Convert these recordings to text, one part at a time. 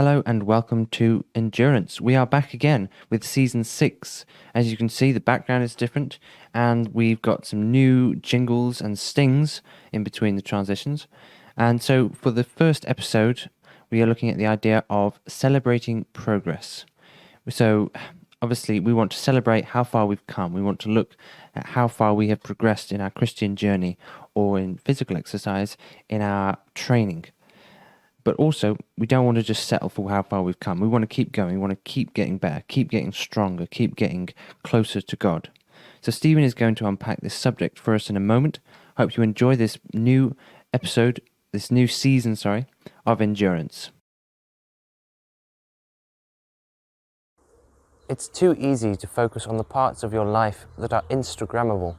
Hello and welcome to Endurance. We are back again with season 6. As you can see, the background is different and we've got some new jingles and stings in between the transitions. And so for the first episode, we are looking at the idea of celebrating progress. So obviously we want to celebrate how far we've come. We want to look at how far we have progressed in our Christian journey or in physical exercise, in our training. But also, we don't want to just settle for how far we've come. We want to keep going. We want to keep getting better, keep getting stronger, keep getting closer to God. So Stephen is going to unpack this subject for us in a moment. Hope you enjoy this new episode, this new season, of Endurance. It's too easy to focus on the parts of your life that are Instagrammable.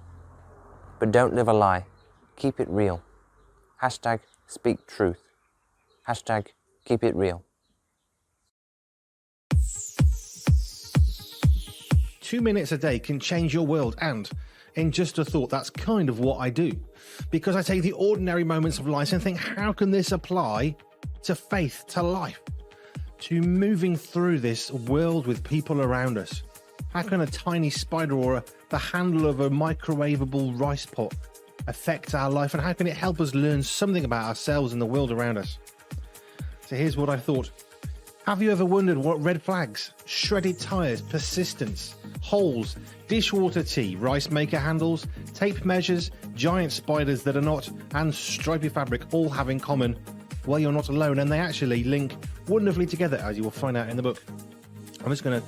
But don't live a lie. Keep it real. Hashtag speak truth. Hashtag keep it real. 2 minutes a day can change your world, and in just a thought, that's kind of what I do. Because I take the ordinary moments of life and think, how can this apply to faith, to life, to moving through this world with people around us? How can a tiny spider or the handle of a microwavable rice pot affect our life, and how can it help us learn something about ourselves and the world around us? So here's what I thought. Have you ever wondered what red flags, shredded tyres, persistence, holes, dishwater tea, rice maker handles, tape measures, giant spiders that are not, and stripy fabric all have in common? Well, you're not alone, and they actually link wonderfully together, as you will find out in the book. I'm just going to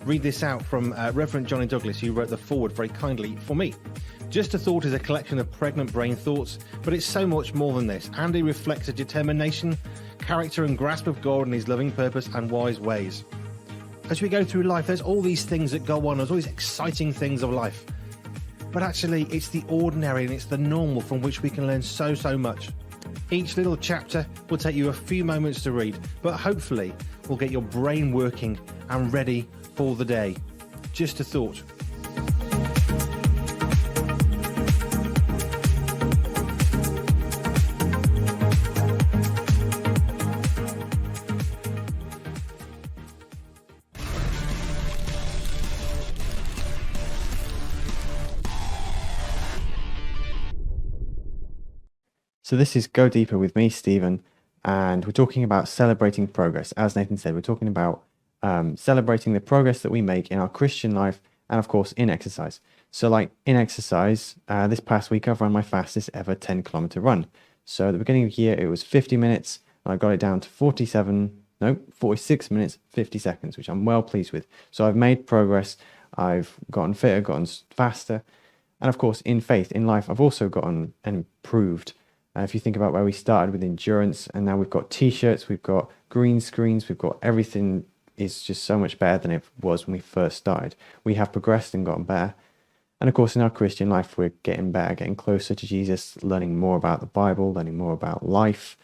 read this out from Reverend Johnny Douglas, who wrote the foreword very kindly for me. Just a Thought is a collection of pregnant brain thoughts, but it's so much more than this. Andy reflects a determination, character and grasp of God and his loving purpose and wise ways. As we go through life, there's all these things that go on, there's all these exciting things of life. But actually, it's the ordinary and it's the normal from which we can learn so much. Each little chapter will take you a few moments to read, but hopefully will get your brain working and ready for the day. Just a thought. So this is Go Deeper with me, Stephen, and we're talking about celebrating progress. As Nathan said, we're talking about celebrating the progress that we make in our Christian life and, of course, in exercise. So like in exercise, this past week I've run my fastest ever 10-kilometer run. So at the beginning of the year, it was 50 minutes, and I got it down to 46 minutes, 50 seconds, which I'm well pleased with. So I've made progress, I've gotten fitter, gotten faster, and of course, in faith, in life, I've also gotten and improved. If you think about where we started with endurance, and now we've got t-shirts, we've got green screens, we've got everything is just so much better than it was when we first started. We have progressed and gotten better. And of course, in our Christian life, we're getting better, getting closer to Jesus, learning more about the Bible, learning more about life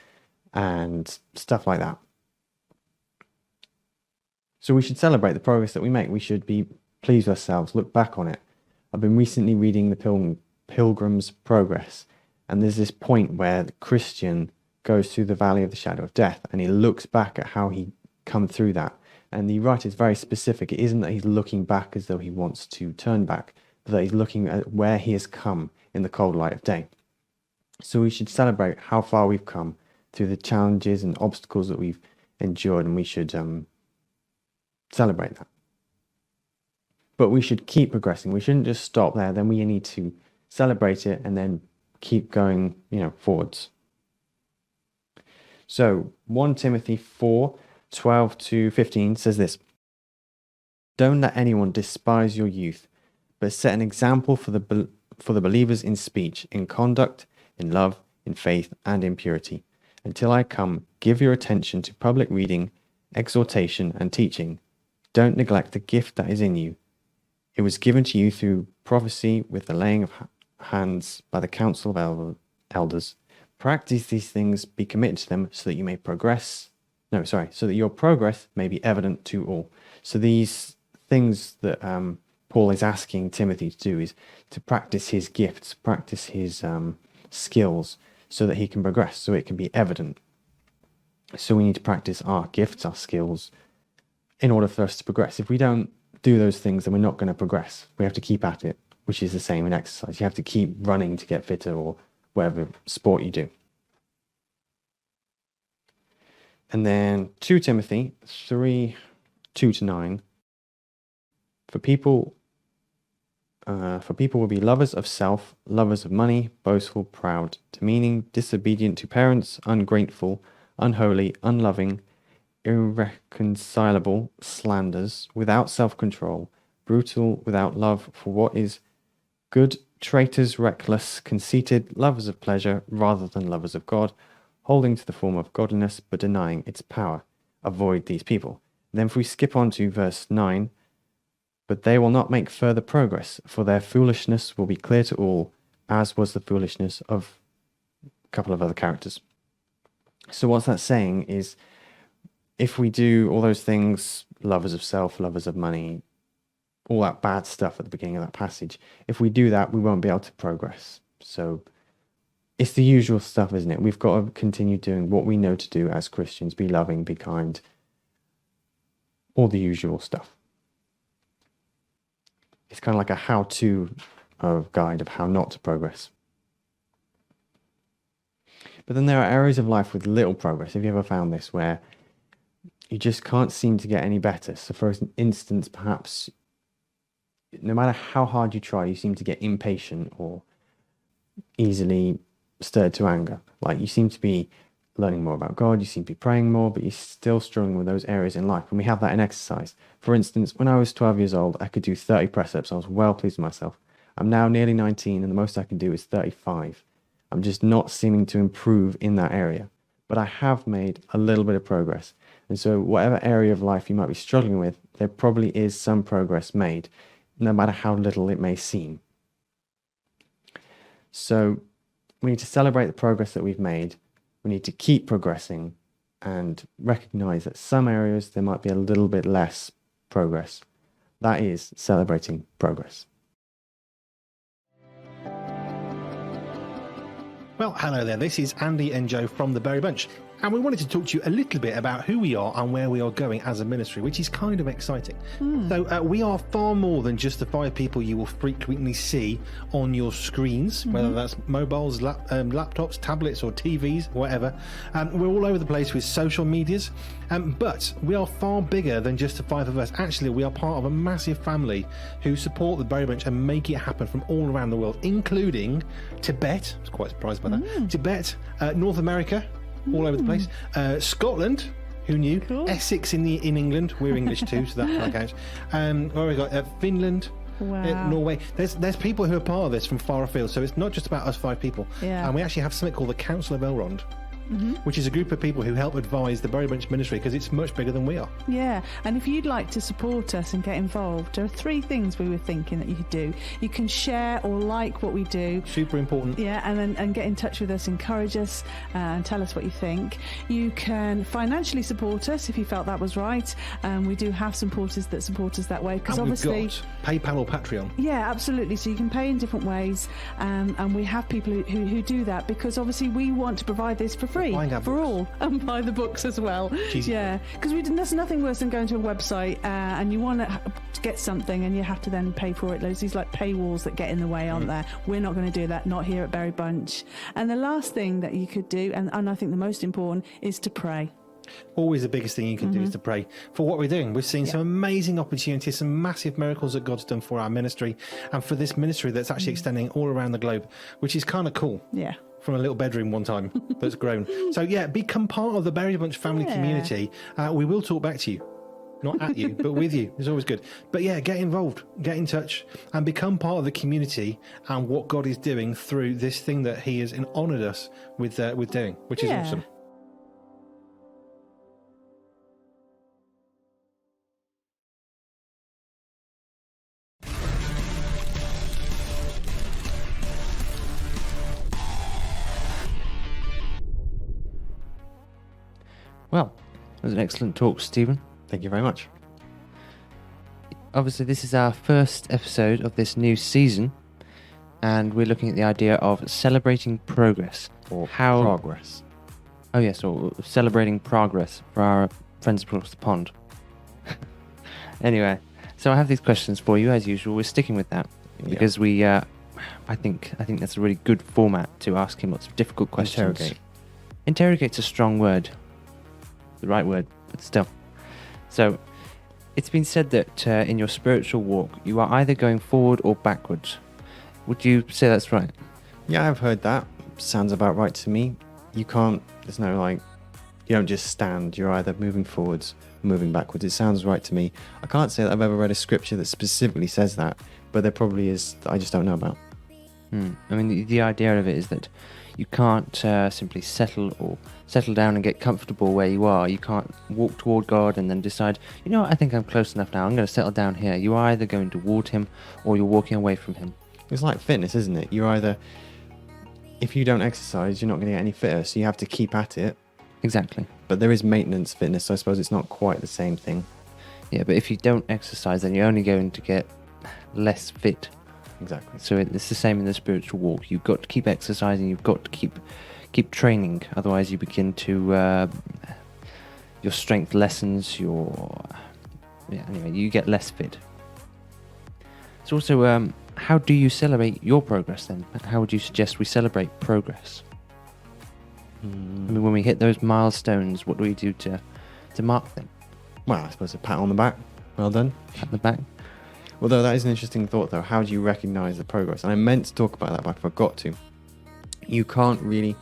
and stuff like that. So we should celebrate the progress that we make. We should be pleased with ourselves, look back on it. I've been recently reading the Pilgrim's Progress. And there's this point where the Christian goes through the valley of the shadow of death, and he looks back at how he come through that. And the writer is very specific. It isn't that he's looking back as though he wants to turn back, but that he's looking at where he has come in the cold light of day. So we should celebrate how far we've come through the challenges and obstacles that we've endured, and we should celebrate that. But we should keep progressing. We shouldn't just stop there. Then we need to celebrate it and then keep going, forwards. So 1 Timothy 4:12-15 says this: Don't let anyone despise your youth, but set an example for the believers in speech, in conduct, in love, in faith, and in purity. Until I come, give your attention to public reading, exhortation, and teaching. Don't neglect the gift that is in you. It was given to you through prophecy with the laying of hands by the council of elders. Practice these things, be committed to them, so that you may so that your progress may be evident to all. So these things that Paul is asking Timothy to do is to practice his gifts, practice his skills, so that he can progress, so it can be evident. So we need to practice our gifts, our skills, in order for us to progress. If we don't do those things, then we're not going to progress. We have to keep at it, which is the same in exercise. You have to keep running to get fitter, or whatever sport you do. And then 2 Timothy 3, 2-9. For people will be lovers of self, lovers of money, boastful, proud, demeaning, disobedient to parents, ungrateful, unholy, unloving, irreconcilable, slanders, without self-control, brutal, without love for what is good, traitors, reckless, conceited, lovers of pleasure rather than lovers of God, holding to the form of godliness but denying its power. Avoid these people. Then if we skip on to verse 9, but they will not make further progress, for their foolishness will be clear to all, as was the foolishness of a couple of other characters. So what's that saying is, if we do all those things, lovers of self, lovers of money, all that bad stuff at the beginning of that passage, if we do that, we won't be able to progress. So it's the usual stuff, isn't it? We've got to continue doing what we know to do as Christians, be loving, be kind, all the usual stuff. It's kind of like a how-to guide of how not to progress. But then there are areas of life with little progress. Have you ever found this, where you just can't seem to get any better? So for instance, perhaps no matter how hard you try, you seem to get impatient or easily stirred to anger. Like you seem to be learning more about God, you seem to be praying more, but you're still struggling with those areas in life. And we have that in exercise. For instance, when I was 12 years old, I could do 30 press-ups. I was well pleased with myself. I'm now nearly 19, and the most I can do is 35. I'm just not seeming to improve in that area. But I have made a little bit of progress. And so whatever area of life you might be struggling with, there probably is some progress made, no matter how little it may seem. So we need to celebrate the progress that we've made. We need to keep progressing and recognize that some areas there might be a little bit less progress. That is celebrating progress. Well, hello there. This is Andy and Joe from the Berry Bunch, and we wanted to talk to you a little bit about who we are and where we are going as a ministry, which is kind of exciting. So we are far more than just the 5 people you will frequently see on your screens, whether that's mobiles, laptops, tablets or TVs, whatever. We're all over the place with social medias, but we are far bigger than just the 5 of us. Actually, we are part of a massive family who support the Berry Bunch and make it happen from all around the world, including Tibet. I was quite surprised by that. Tibet, North America, all over the place. Scotland, who knew? Cool. Essex in England. We're English too, so that kind of counts. Where we got Finland, Norway. There's people who are part of this from far afield, so it's not just about us 5 people. Yeah. And we actually have something called the Council of Elrond, which is a group of people who help advise the Berry Bunch ministry, because it's much bigger than we are. Yeah, and if you'd like to support us and get involved, there are 3 things we were thinking that you could do. You can share or like what we do. Super important. Yeah, and get in touch with us, encourage us, and tell us what you think. You can financially support us if you felt that was right. We do have supporters that support us that way, because obviously we've got PayPal or Patreon. Yeah, absolutely. So you can pay in different ways, and we have people who do that, because obviously we want to provide this for free for all, and buy the books as well. Cheesy. Yeah, because there's nothing worse than going to a website and you want to get something and you have to then pay for it. There's these like paywalls that get in the way, aren't there? We're not going to do that, not here at Berry Bunch. And the last thing that you could do, and I think the most important, is to pray. Always the biggest thing you can do is to pray for what we're doing. We've seen some amazing opportunities, some massive miracles that God's done for our ministry, and for this ministry that's actually extending all around the globe, which is kind of cool. Yeah. From a little bedroom one time that's grown. So yeah, become part of the Berry Bunch family community. We will talk back to you. Not at you, but with you. It's always good. But yeah, get involved, get in touch, and become part of the community and what God is doing through this thing that He has honoured us with doing, which is awesome. Well, that was an excellent talk, Stephen. Thank you very much. Obviously, this is our first episode of this new season, and we're looking at the idea of celebrating progress. Or progress. Oh yes, or celebrating progress for our friends across the pond. Anyway, so I have these questions for you as usual. We're sticking with that because we, I think that's a really good format to ask him lots of difficult questions. Interrogate's a strong word, the right word, but still. So, it's been said that in your spiritual walk, you are either going forward or backwards. Would you say that's right? Yeah, I've heard that. Sounds about right to me. You can't, there's no like, you don't just stand. You're either moving forwards or moving backwards. It sounds right to me. I can't say that I've ever read a scripture that specifically says that, but there probably is that I just don't know about. I mean, the idea of it is that you can't simply settle down and get comfortable where you are. You can't walk toward God and then decide, you know what, I think I'm close enough now. I'm going to settle down here. You are either going toward Him or you're walking away from Him. It's like fitness, isn't it? You're either, if you don't exercise, you're not going to get any fitter, so you have to keep at it. Exactly. But there is maintenance fitness, so I suppose it's not quite the same thing. Yeah, but if you don't exercise, then you're only going to get less fit. Exactly. So it's the same in the spiritual walk. You've got to keep exercising. You've got to keep training. Otherwise, you begin to your strength lessens. Anyway, you get less fit. So also, how do you celebrate your progress then? How would you suggest we celebrate progress? I mean, when we hit those milestones, what do we do to mark them? Well, I suppose a pat on the back. Well done. Pat the back. Although that is an interesting thought, though. How do you recognise the progress? And I meant to talk about that, but I forgot to. You can't really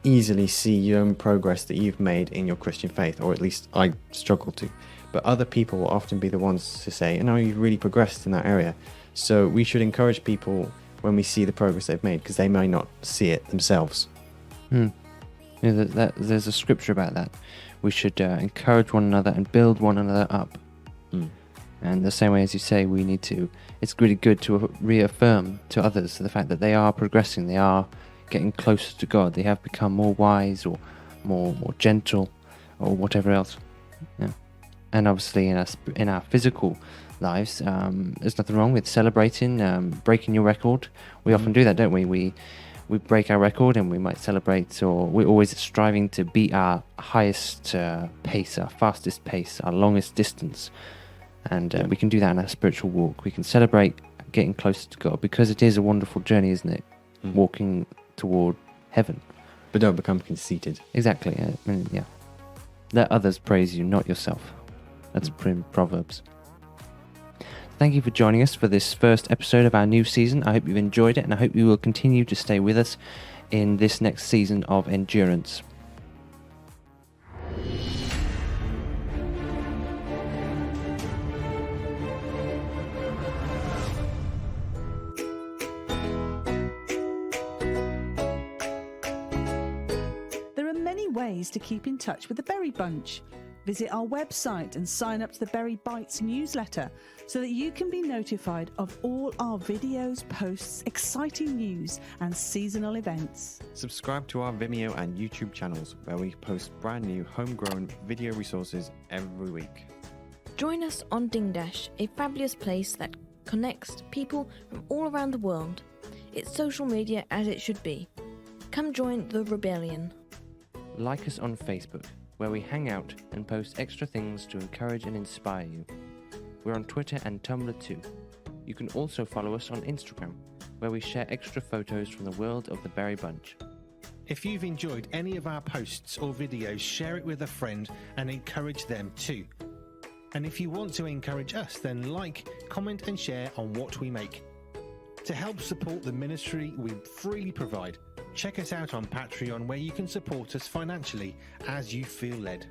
easily see your own progress that you've made in your Christian faith, or at least I struggle to. But other people will often be the ones to say, no, you've really progressed in that area. So we should encourage people when we see the progress they've made, because they may not see it themselves. Yeah, there's a scripture about that. We should encourage one another and build one another up. And the same way as you say, it's really good to reaffirm to others the fact that they are progressing, they are getting closer to God, they have become more wise or more gentle or whatever else. Yeah. And obviously in our physical lives, there's nothing wrong with celebrating, breaking your record. We often do that, don't we? We break our record and we might celebrate, or we're always striving to beat our highest pace, our fastest pace, our longest distance. And we can do that in our spiritual walk. We can celebrate getting closer to God, because it is a wonderful journey, isn't it? Walking toward heaven. But don't become conceited. Exactly. I mean, yeah. Let others praise you, not yourself. That's Proverbs. Thank you for joining us for this first episode of our new season. I hope you've enjoyed it, and I hope you will continue to stay with us in this next season of Endurance. There are many ways to keep in touch with the Berry Bunch. Visit our website and sign up to the Berry Bites newsletter so that you can be notified of all our videos, posts, exciting news and seasonal events. Subscribe to our Vimeo and YouTube channels, where we post brand new homegrown video resources every week. Join us on Dingdash, a fabulous place that connects people from all around the world. It's social media as it should be. Come join the rebellion. Like us on Facebook, where we hang out and post extra things to encourage and inspire you. We're on Twitter and Tumblr too. You can also follow us on Instagram, where we share extra photos from the world of the Berry Bunch. If you've enjoyed any of our posts or videos, share it with a friend and encourage them too. And if you want to encourage us, then like, comment and share on what we make. To help support the ministry we freely provide, check us out on Patreon, where you can support us financially as you feel led.